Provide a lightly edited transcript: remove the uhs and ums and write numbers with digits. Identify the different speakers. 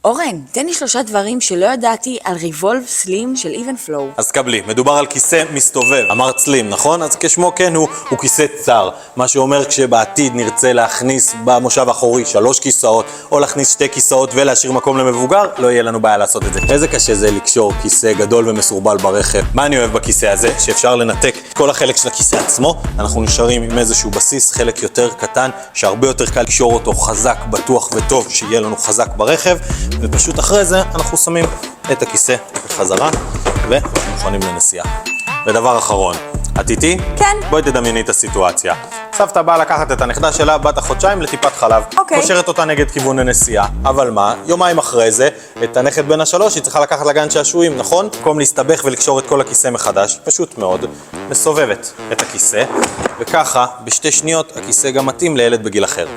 Speaker 1: אורן, תן לי 3 דברים שלא ידעתי על ריבולב סלים של איבן פלואו.
Speaker 2: אז קבלי, מדובר על כיסא מסתובב. אמרת סלים, נכון? אז כשמו כן הוא כיסא צר. מה שאומר כשבעתיד נרצה להכניס במושב האחורי 3 כיסאות, או להכניס 2 כיסאות ולהשאיר מקום למבוגר, לא יהיה לנו בעיה לעשות את זה. איזה קשה זה לקשור כיסא גדול ומסורבל ברכב. מה אני אוהב בכיסא הזה? שאפשר לנתק כל החלק של הכיסא עצמו. אנחנו נשארים עם איזשהו בסיס, חלק יותר קטן, שהרבה יותר קל לקשור אותו חזק, בטוח וטוב, שיהיה לנו חזק ברכב. ופשוט אחרי זה אנחנו שמים את הכיסא בחזרה ומוכנים לנסיעה. ודבר אחרון, את איתי?
Speaker 1: כן.
Speaker 2: בואי תדמייני את הסיטואציה. סבתא באה לקחת את הנכדה שלה בת החודשיים לטיפת חלב.
Speaker 1: אוקיי.
Speaker 2: קושרת אותה נגד כיוון הנסיעה. אבל מה? יומיים אחרי זה, את הנכד בן ה3 היא צריכה לקחת לגן שעשועים, נכון? במקום להסתבך ולקשור את כל הכיסא מחדש, פשוט מאוד, מסובבת את הכיסא, וככה, ב2 שניות, הכיסא גם מתאים לילד בגיל אחר.